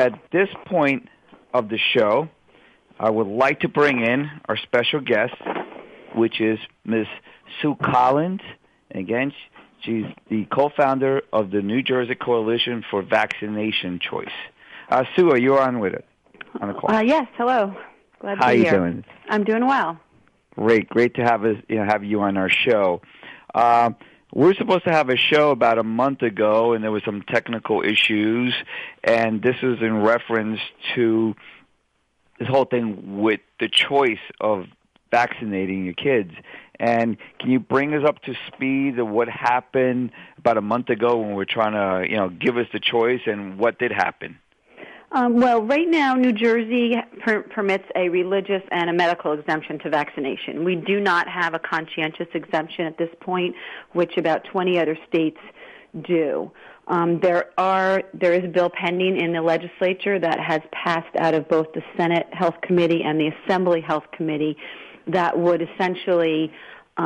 at this point of the show, I would like to bring in our special guest, which is Ms. Sue Collins. And again, she's the co-founder of the New Jersey Coalition for Vaccination Choice. Sue, are you on with it? On the call? Yes, hello. Glad to be How here. you doing? I'm doing well. Great to have you on our show. We were supposed to have a show about a month ago, and there were some technical issues, and this is in reference to this whole thing with the choice of vaccinating your kids. And can you bring us up to speed of what happened about a month ago when we were trying to, give us the choice, and what did happen? Well, right now, New Jersey permits a religious and a medical exemption to vaccination. We do not have a conscientious exemption at this point, which about 20 other states do. There is a bill pending in the legislature that has passed out of both the Senate Health Committee and the Assembly Health Committee that would essentially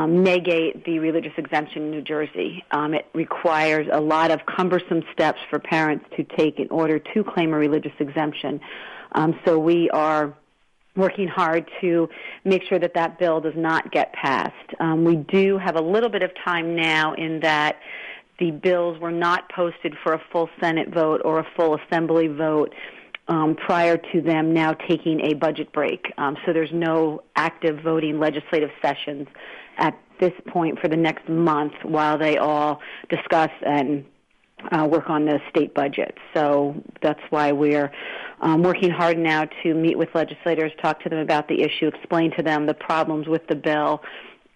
negate the religious exemption in New Jersey. It requires a lot of cumbersome steps for parents to take in order to claim a religious exemption. So we are working hard to make sure that that bill does not get passed. We do have a little bit of time now in that the bills were not posted for a full Senate vote or a full Assembly vote prior to them now taking a budget break. So there's no active voting legislative sessions at this point for the next month while they all discuss and work on the state budget. So that's why we're working hard now to meet with legislators, talk to them about the issue, explain to them the problems with the bill,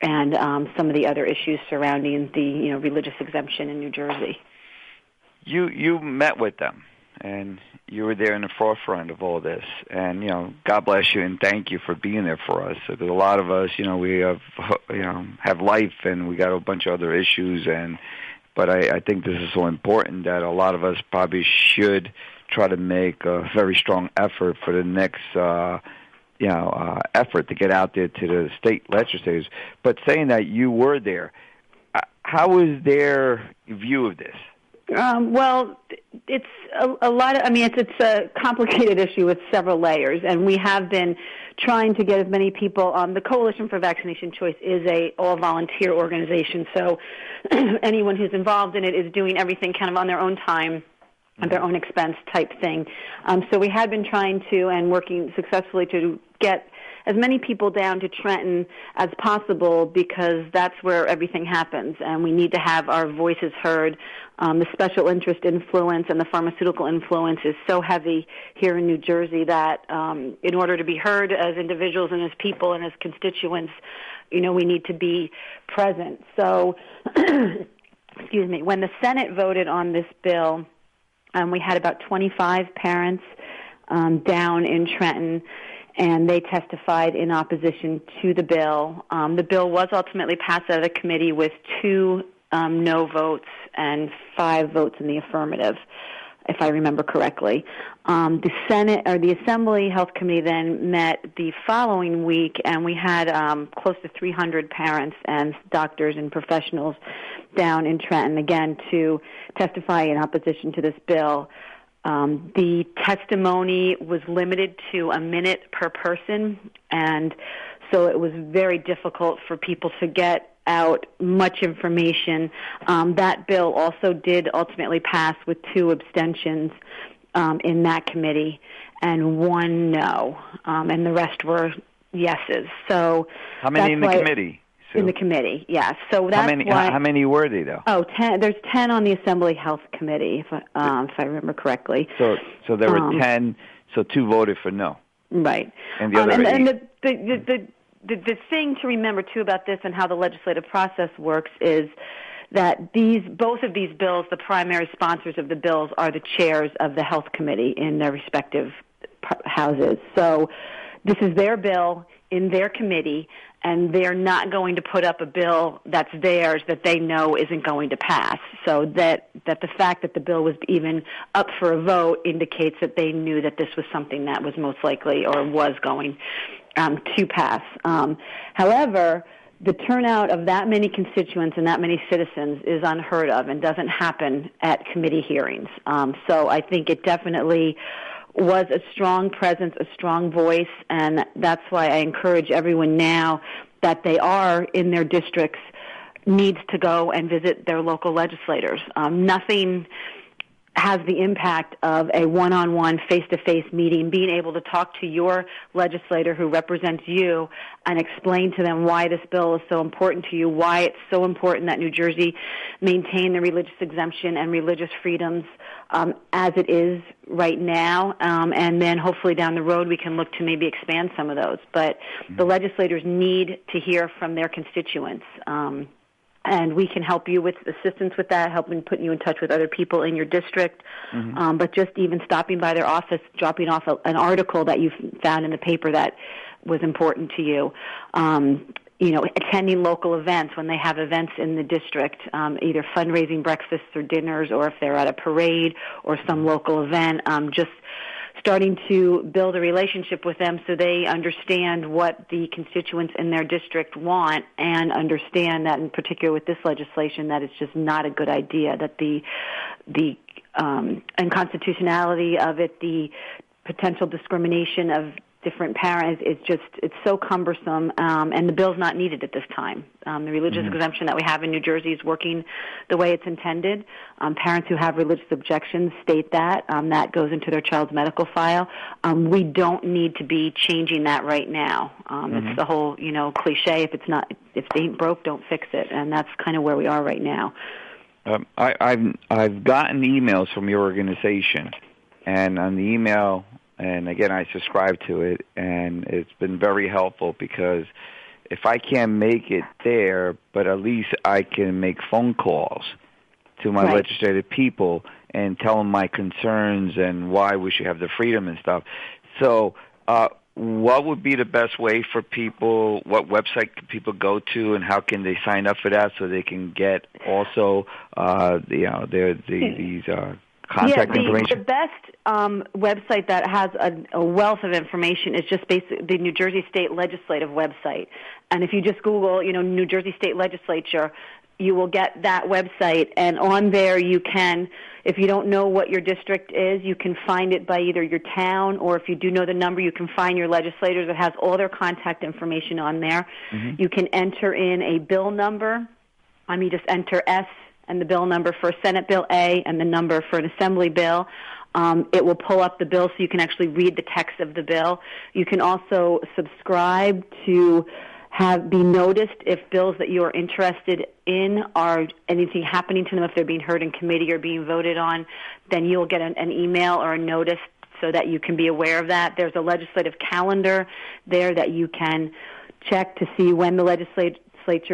and some of the other issues surrounding the religious exemption in New Jersey. You met with them, and you were there in the forefront of all this. And, God bless you and thank you for being there for us. Because a lot of us, we have life and we got a bunch of other issues. But I think this is so important that a lot of us probably should try to make a very strong effort for the next, effort to get out there to the state legislators. But saying that you were there, how was their view of this? Well, it's a lot of, it's a complicated issue with several layers, and we have been trying to get as many people. The Coalition for Vaccination Choice is a all-volunteer organization, so anyone who's involved in it is doing everything kind of on their own time, at their own expense type thing. So we had been trying to and working successfully to get as many people down to Trenton as possible because that's where everything happens, and we need to have our voices heard. The special interest influence and the pharmaceutical influence is so heavy here in New Jersey that in order to be heard as individuals and as people and as constituents, we need to be present. So, excuse me, when the Senate voted on this bill, we had about 25 parents down in Trenton, and they testified in opposition to the bill. The bill was ultimately passed out of the committee with 2 no votes and 5 votes in the affirmative, if I remember correctly. The Senate or the Assembly Health Committee then met the following week, and we had close to 300 parents and doctors and professionals down in Trenton, again, to testify in opposition to this bill. The testimony was limited to a minute per person, and so it was very difficult for people to get out much information. That bill also did ultimately pass with 2 abstentions in that committee and 1 no, and the rest were yeses. So how many in the committee? Sue? In the committee, yes. So that's how many were they, though? 10. There's 10 on the Assembly Health Committee, if I remember correctly. So there were 10. So 2 voted for no. Right. And the other 8. The thing to remember too about this and how the legislative process works is that both of these bills, the primary sponsors of the bills are the chairs of the Health Committee in their respective houses. So this is their bill in their committee, and they're not going to put up a bill that's theirs that they know isn't going to pass. So that the fact that the bill was even up for a vote indicates that they knew that this was something that was most likely or was going to pass. However, the turnout of that many constituents and that many citizens is unheard of and doesn't happen at committee hearings. So I think it definitely was a strong presence, a strong voice, and that's why I encourage everyone now that they are in their districts needs to go and visit their local legislators. Nothing has the impact of a one-on-one, face-to-face meeting, being able to talk to your legislator who represents you and explain to them why this bill is so important to you, why it's so important that New Jersey maintain the religious exemption and religious freedoms as it is right now, and then hopefully down the road we can look to maybe expand some of those. But the legislators need to hear from their constituents. And we can help you with assistance with that, helping put you in touch with other people in your district. But just even stopping by their office, dropping off an article that you found in the paper that was important to you. Attending local events when they have events in the district, either fundraising breakfasts or dinners, or if they're at a parade or some local event, just starting to build a relationship with them so they understand what the constituents in their district want, and understand that, in particular with this legislation, that it's just not a good idea, that the unconstitutionality of it, the potential discrimination of different parents, it's so cumbersome, and the bill's not needed at this time. The religious exemption that we have in New Jersey is working the way it's intended. Parents who have religious objections state that. That goes into their child's medical file. We don't need to be changing that right now. It's the whole, cliche, if it ain't broke, don't fix it, and that's kind of where we are right now. I've gotten emails from your organization, and on the email, and again, I subscribe to it, and it's been very helpful, because if I can't make it there, but at least I can make phone calls to my legislative people and tell them my concerns and why we should have the freedom and stuff. So what would be the best way for people? What website can people go to, and how can they sign up for that so they can get also these contact information? The best website that has a wealth of information is just basically the New Jersey State Legislative website. And if you just Google, New Jersey State Legislature, you will get that website. And on there you can, if you don't know what your district is, you can find it by either your town, or if you do know the number, you can find your legislators. It has all their contact information on there. You can enter in a bill number. You just enter S and the bill number for a Senate Bill A and the number for an Assembly bill. It will pull up the bill so you can actually read the text of the bill. You can also subscribe to be noticed if bills that you are interested in are anything happening to them, if they're being heard in committee or being voted on, then you'll get an email or a notice so that you can be aware of that. There's a legislative calendar there that you can check to see when the legislature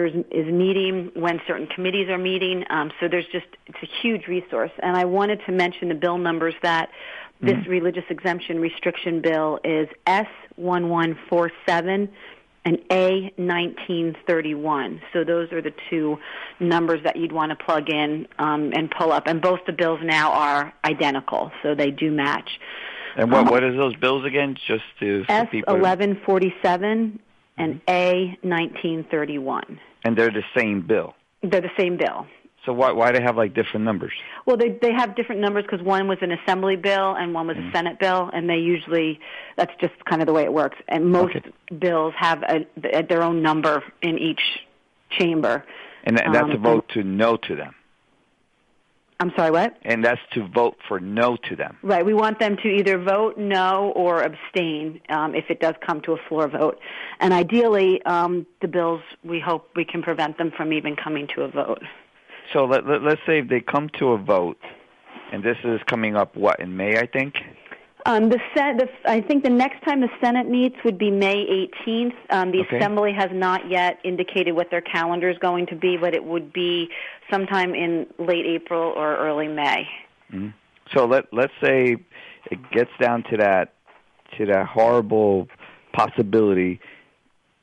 is meeting, when certain committees are meeting. So it's a huge resource. And I wanted to mention the bill numbers that this religious exemption restriction bill is S1147 and A1931. So those are the two numbers that you'd want to plug in and pull up. And both the bills now are identical, so they do match. And what is those bills again? Just to S1147 and A1931. And they're the same bill? They're the same bill. So why do they have different numbers? Well, they have different numbers because one was an Assembly bill and one was a Senate bill, and that's just kind of the way it works. And most bills have their own number in each chamber. And that's a vote to no to them. I'm sorry, what? And that's to vote for no to them. Right. We want them to either vote no or abstain if it does come to a floor vote. And ideally, the bills, we hope we can prevent them from even coming to a vote. So let's say if they come to a vote, and this is coming up, in May, I think? I think the next time the Senate meets would be May 18th. The Assembly has not yet indicated what their calendar is going to be, but it would be sometime in late April or early May. Mm-hmm. So let's say it gets down to that horrible possibility,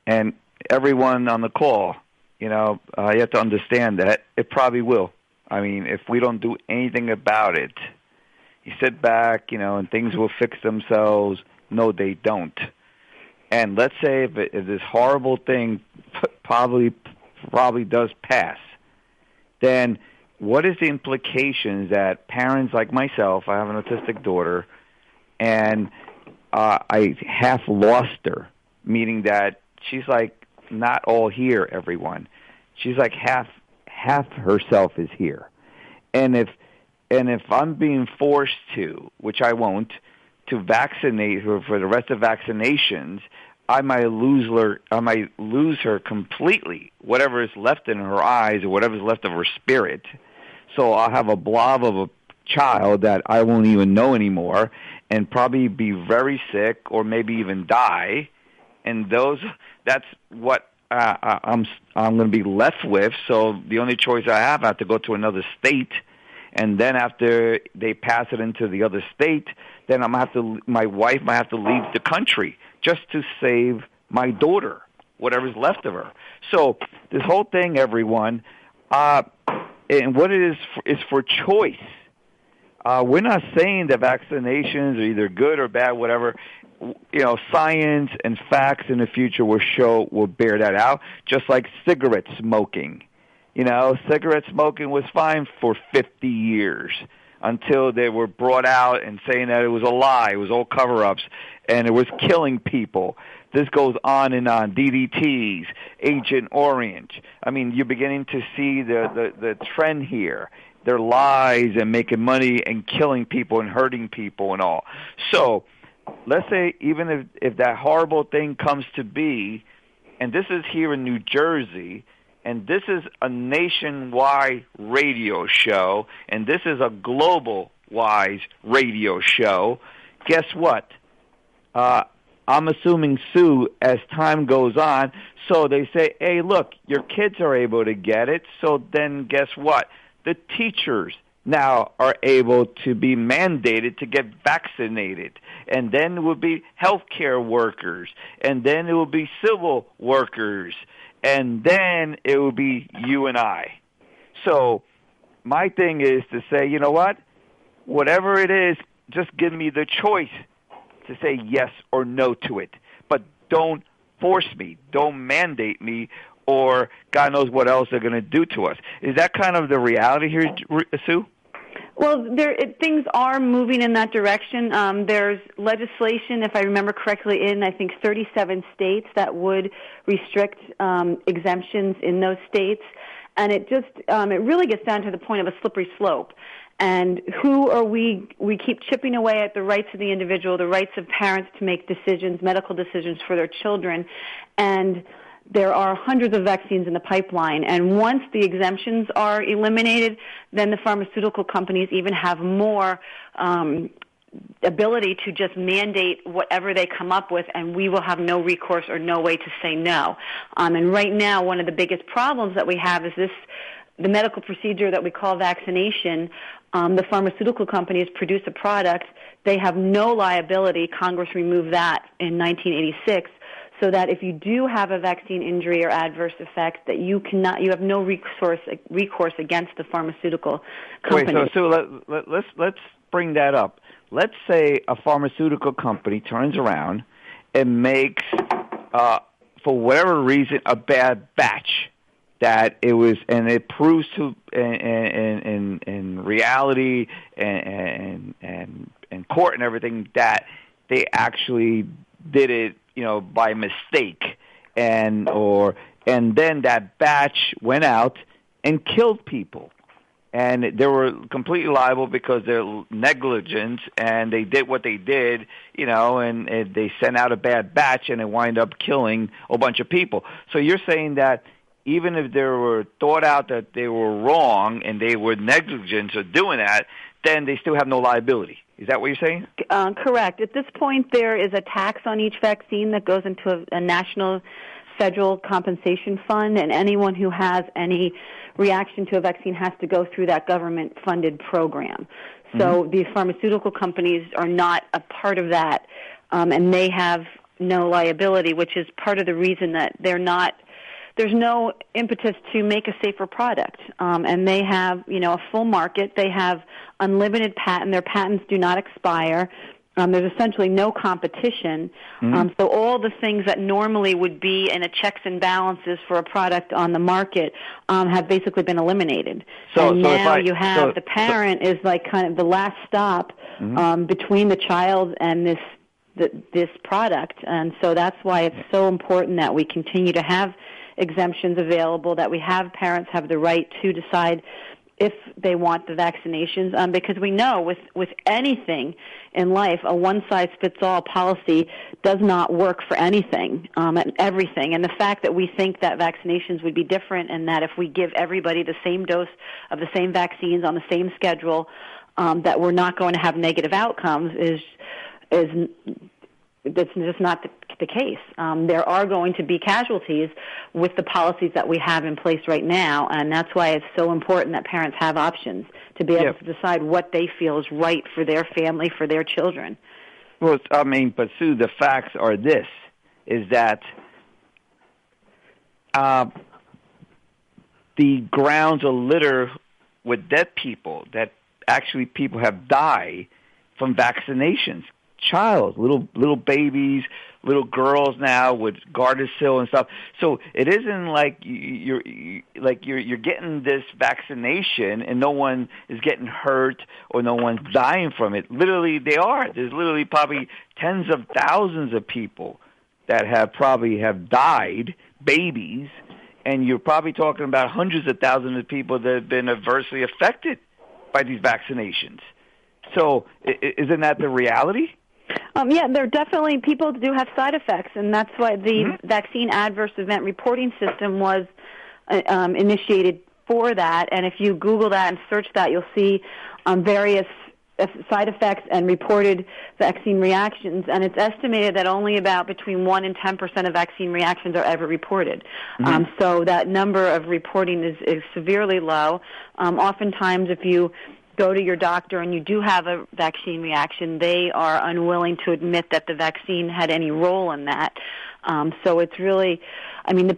and everyone on the call, you have to understand that it probably will. I mean, if we don't do anything about it, you sit back, and things will fix themselves. No, they don't. And let's say if this horrible thing probably does pass, then what is the implications that parents like myself, I have an autistic daughter, and I half lost her, meaning that she's like not all here, everyone. She's like half herself is here. And if I'm being forced to, which I won't, to vaccinate her for the rest of vaccinations, I might lose her completely, whatever is left in her eyes or whatever is left of her spirit. So I'll have a blob of a child that I won't even know anymore and probably be very sick or maybe even die. And that's what I'm going to be left with. So the only choice I have to go to another state. And then after they pass it into the other state, then my wife might have to leave the country just to save my daughter, whatever's left of her. So this whole thing, everyone, and what it is for choice. We're not saying that vaccinations are either good or bad, whatever. Science and facts in the future will bear that out, just like cigarette smoking. Cigarette smoking was fine for 50 years until they were brought out and saying that it was a lie, it was all cover-ups, and it was killing people. This goes on and on. DDTs, Agent Orange. I mean, you're beginning to see the trend here. They're lies and making money and killing people and hurting people and all. So let's say even if that horrible thing comes to be, and this is here in New Jersey, and this is a nationwide radio show, and this is a global-wise radio show, guess what? I'm assuming, Sue, as time goes on, so they say, hey, look, your kids are able to get it, so then guess what? The teachers now are able to be mandated to get vaccinated. And then it will be healthcare workers. And then it will be civil workers. And then it will be you and I. So my thing is to say, you know what? Whatever it is, just give me the choice to say yes or no to it. But don't force me. Don't mandate me, or God knows what else they're going to do to us. Is that kind of the reality here, Sue? Well, things are moving in that direction. There's legislation, if I remember correctly, in I think 37 states that would restrict exemptions in those states, and it really gets down to the point of a slippery slope. And who are we keep chipping away at the rights of the individual, the rights of parents to make decisions, medical decisions for their children, and there are hundreds of vaccines in the pipeline, and once the exemptions are eliminated, then the pharmaceutical companies even have more ability to just mandate whatever they come up with, and we will have no recourse or no way to say no. And right now, one of the biggest problems that we have is the medical procedure that we call vaccination. The pharmaceutical companies produce a product. They have no liability. Congress removed that in 1986. So that if you do have a vaccine injury or adverse effect, that you have no recourse against the pharmaceutical company. Wait, so let's bring that up. Let's say a pharmaceutical company turns around and makes, for whatever reason, a bad batch that it was, and it proves to in reality and court and everything that they actually did it, by mistake, and then that batch went out and killed people, and they were completely liable because they're negligent, and they did what they did, and they sent out a bad batch, and it wound up killing a bunch of people. So you're saying that even if they were thought out that they were wrong and they were negligent of doing that, then they still have no liability. Is that what you're saying? Correct. At this point, there is a tax on each vaccine that goes into a national federal compensation fund, and anyone who has any reaction to a vaccine has to go through that government-funded program. So the pharmaceutical companies are not a part of that, and they have no liability, which is part of the reason that there's no impetus to make a safer product. And they have, a full market. They have unlimited patent. Their patents do not expire. There's essentially no competition. So all the things that normally would be in a checks and balances for a product on the market have basically been eliminated. And now you have the parent is like kind of the last stop between the child and this product. And so that's why it's so important that we continue to have exemptions available, that we have parents have the right to decide if they want the vaccinations, because we know with anything in life, a one-size-fits-all policy does not work for anything and everything. And the fact that we think that vaccinations would be different and that if we give everybody the same dose of the same vaccines on the same schedule, that we're not going to have negative outcomes is that's just not the case. There are going to be casualties with the policies that we have in place right now, and that's why it's so important that parents have options to be able to decide what they feel is right for their family, for their children. Well, I mean, but Sue, the facts are this, is that the grounds are littered with dead people, that actually people have died from vaccinations. Little babies, little girls now with Gardasil and stuff. So it isn't like you're getting this vaccination and no one is getting hurt or no one's dying from it. Literally, they are. There's literally probably tens of thousands of people that have died, babies, and you're probably talking about hundreds of thousands of people that have been adversely affected by these vaccinations. So isn't that the reality? Yeah, there are definitely, people do have side effects, and that's why the vaccine adverse event reporting system was initiated for that. And if you Google that and search that, you'll see various side effects and reported vaccine reactions, and it's estimated that only about between 1 and 10% of vaccine reactions are ever reported. So that number of reporting is severely low. Oftentimes, if you go to your doctor and you do have a vaccine reaction, they are unwilling to admit that the vaccine had any role in that. So it's really, I mean,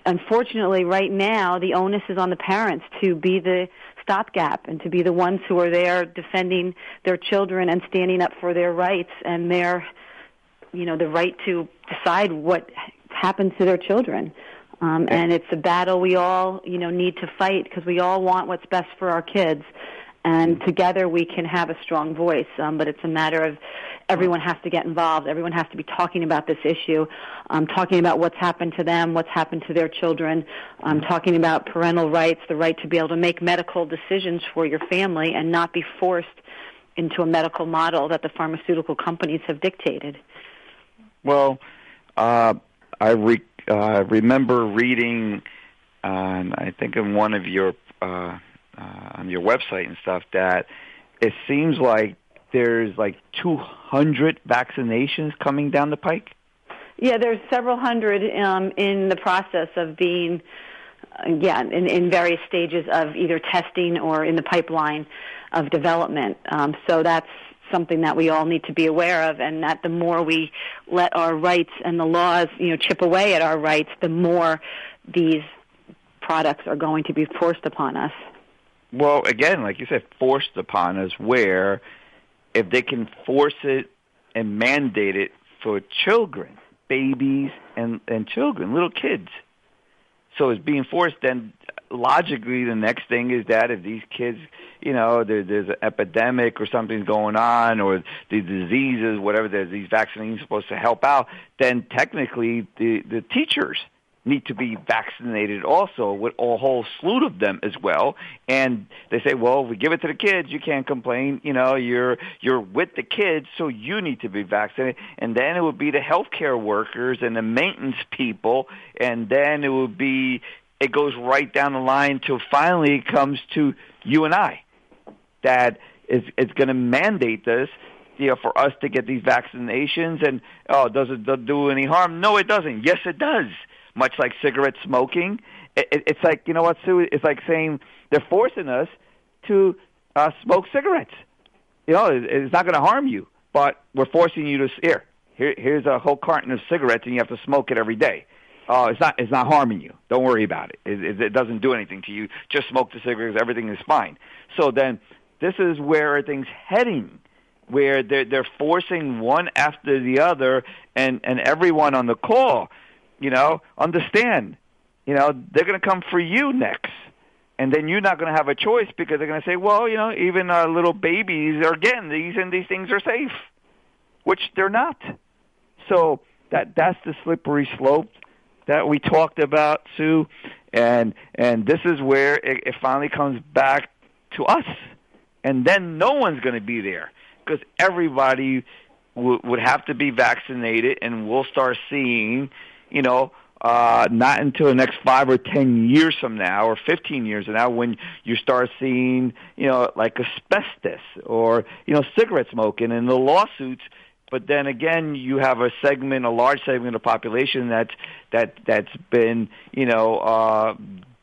unfortunately right now the onus is on the parents to be the stopgap and to be the ones who are there defending their children and standing up for their rights and their, the right to decide what happens to their children. And it's a battle we all, need to fight because we all want what's best for our kids. And together we can have a strong voice. But it's a matter of everyone has to get involved. Everyone has to be talking about this issue, talking about what's happened to them, what's happened to their children, talking about parental rights, the right to be able to make medical decisions for your family and not be forced into a medical model that the pharmaceutical companies have dictated. Well, I remember reading, I think in one of your on your website and stuff, that it seems like there's like 200 vaccinations coming down the pike. Yeah, there's several hundred in the process of being, in various stages of either testing or in the pipeline of development. So that's something that we all need to be aware of, and that the more we let our rights and the laws, chip away at our rights, the more these products are going to be forced upon us. Well, again, like you said, forced upon us, where if they can force it and mandate it for children, babies and children, little kids. So it's being forced, then logically the next thing is that if these kids, there's an epidemic or something's going on, or the diseases, whatever, these vaccines are supposed to help out, then technically the teachers need to be vaccinated also, with a whole slew of them as well. And they say, well, if we give it to the kids, you can't complain. You're with the kids, so you need to be vaccinated. And then it would be the healthcare workers and the maintenance people, and then it goes right down the line till finally it comes to you and I, that it's going to mandate this, for us to get these vaccinations. And, does it do any harm? No, it doesn't. Yes, it does. Much like cigarette smoking. It's like, you know what, Sue? It's like saying they're forcing us to smoke cigarettes. It's not going to harm you, but we're forcing you to, here's a whole carton of cigarettes and you have to smoke it every day. It's not harming you. Don't worry about it. It doesn't do anything to you. Just smoke the cigarettes. Everything is fine. So then this is where everything's heading. where they're forcing one after the other, and everyone on the call, understand, they're going to come for you next. And then you're not going to have a choice because they're going to say, well, even our little babies are getting these, and these things are safe, which they're not. So that's the slippery slope that we talked about, Sue. And this is where it finally comes back to us. And then no one's going to be there because everybody would have to be vaccinated, and we'll start seeing, not until the next 5 or 10 years from now or 15 years from now when you start seeing, like asbestos or, cigarette smoking and the lawsuits. But then again, you have a large segment of the population that's been,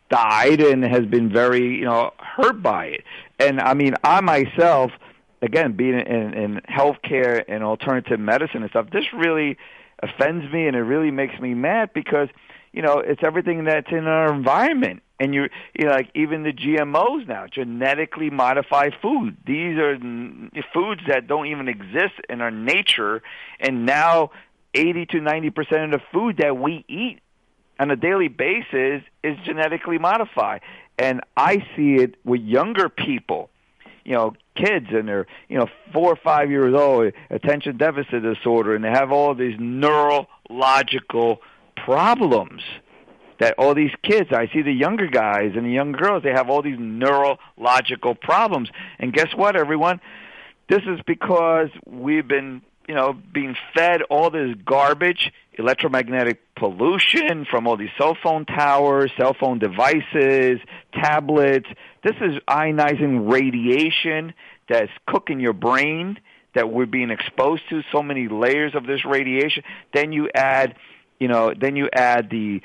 died and has been very, hurt by it. And I mean, I myself, again, being in healthcare and alternative medicine and stuff, this really offends me, and it really makes me mad because, it's everything that's in our environment. And like even the GMOs now, genetically modified food. These are foods that don't even exist in our nature, and now 80 to 90% of the food that we eat on a daily basis is genetically modified. And I see it with younger people, kids, and they're 4 or 5 years old, attention deficit disorder, and they have all these neurological problems. That all these kids, I see the younger guys and the young girls, they have all these neurological problems. And guess what, everyone? This is because we've been, being fed all this garbage, electromagnetic pollution from all these cell phone towers, cell phone devices, tablets. This is ionizing radiation that's cooking your brain, that we're being exposed to, so many layers of this radiation. Then you add the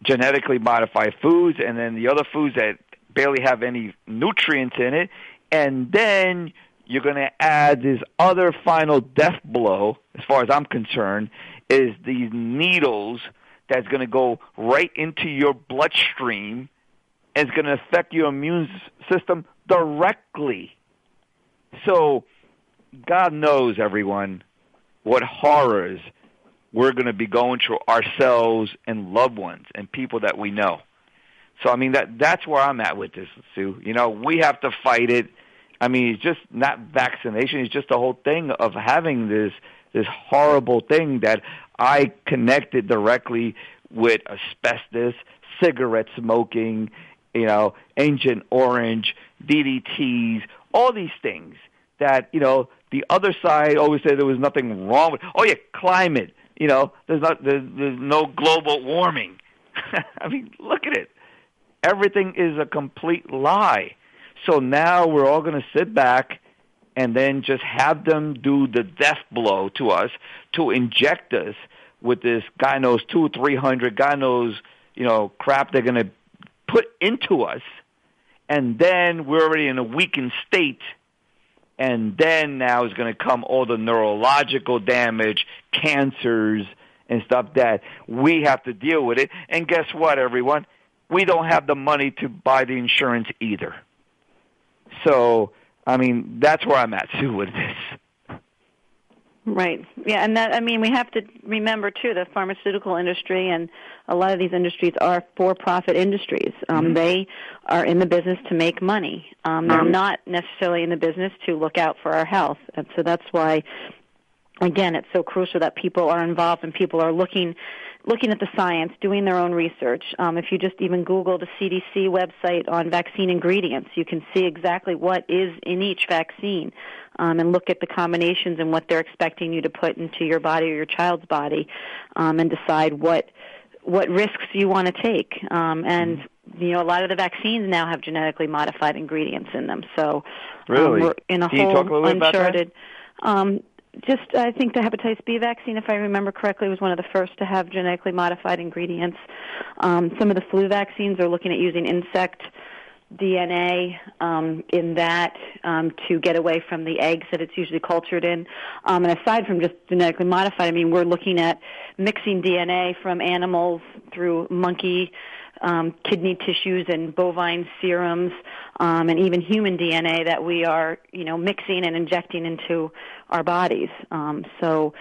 genetically modified foods, and then the other foods that barely have any nutrients in it, and then you're going to add this other final death blow, as far as I'm concerned, is these needles that's going to go right into your bloodstream, and it's going to affect your immune system directly. So God knows, everyone, what horrors we're going to be going through ourselves and loved ones and people that we know. So, I mean, that's where I'm at with this, Sue. We have to fight it. I mean, it's just not vaccination. It's just the whole thing of having this horrible thing that I connected directly with asbestos, cigarette smoking, Agent Orange, DDTs, all these things that, the other side always said there was nothing wrong with. Oh, yeah, climate. There's no global warming. I mean, look at it. Everything is a complete lie. So now we're all going to sit back and then just have them do the death blow to us to inject us with this, God knows, 200 or 300, God knows, crap they're going to put into us. And then we're already in a weakened state. And then now is going to come all the neurological damage, cancers, and stuff that we have to deal with it. And guess what, everyone? We don't have the money to buy the insurance either. So, I mean, that's where I'm at, Sue, with this. Right. Yeah, and we have to remember, too, the pharmaceutical industry and a lot of these industries are for-profit industries. They are in the business to make money. They're not necessarily in the business to look out for our health. And so that's why, again, it's so crucial that people are involved and people are looking at the science, doing their own research. If you just even Google the CDC website on vaccine ingredients, you can see exactly what is in each vaccine and look at the combinations and what they're expecting you to put into your body or your child's body and decide what risks you want to take. And, a lot of the vaccines now have genetically modified ingredients in them. So we're in a whole uncharted... I think the hepatitis B vaccine, if I remember correctly, was one of the first to have genetically modified ingredients. Some of the flu vaccines are looking at using insect DNA in that to get away from the eggs that it's usually cultured in. And aside from just genetically modified, I mean, we're looking at mixing DNA from animals through monkey kidney tissues and bovine serums, and even human DNA that we are, mixing and injecting into our bodies. So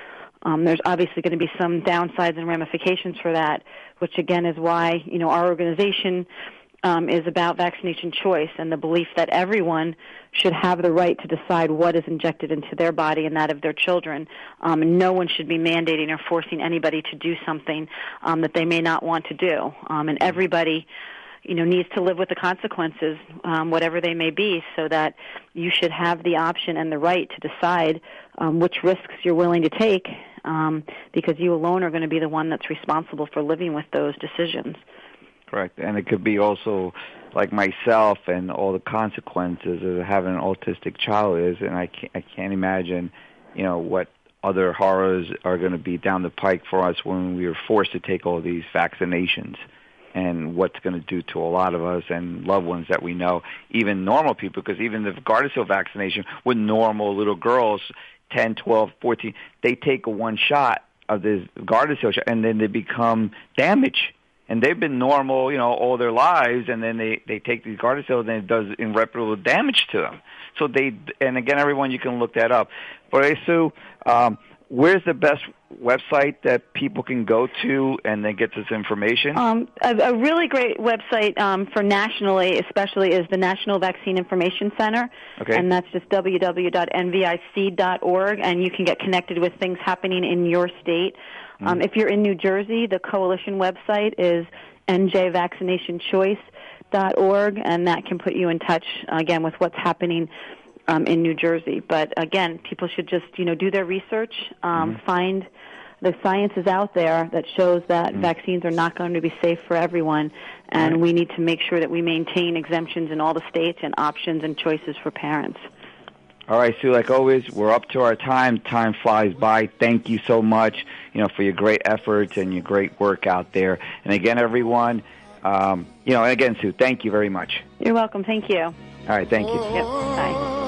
there's obviously going to be some downsides and ramifications for that, which again is why, our organization is about vaccination choice and the belief that everyone should have the right to decide what is injected into their body and that of their children. And no one should be mandating or forcing anybody to do something that they may not want to do. And everybody, needs to live with the consequences, whatever they may be, so that you should have the option and the right to decide which risks you're willing to take, because you alone are going to be the one that's responsible for living with those decisions. Correct. And it could be also like myself and all the consequences of having an autistic child is, and I can't imagine, what other horrors are going to be down the pike for us when we are forced to take all these vaccinations, and what's going to do to a lot of us and loved ones that we know, even normal people, because even the Gardasil vaccination with normal little girls, 10, 12, 14, they take one shot of this Gardasil shot, and then they become damaged. And they've been normal, all their lives, and then they take these Gardasil, and it does irreparable damage to them. So and again, everyone, you can look that up. But Sue, where's the best website that people can go to and then get this information? A really great website for nationally, especially, is the National Vaccine Information Center. Okay. And that's just www.nvic.org, and you can get connected with things happening in your state. If you're in New Jersey, the coalition website is NJVaccinationChoice.org, and that can put you in touch, again, with what's happening in New Jersey. But, again, people should just, do their research, find the science is out there that shows that vaccines are not going to be safe for everyone, and we need to make sure that we maintain exemptions in all the states and options and choices for parents. All right, Sue, like always, we're up to our time. Time flies by. Thank you so much, for your great efforts and your great work out there. And again, everyone, and again, Sue, thank you very much. You're welcome. Thank you. All right, thank you. Yep, bye.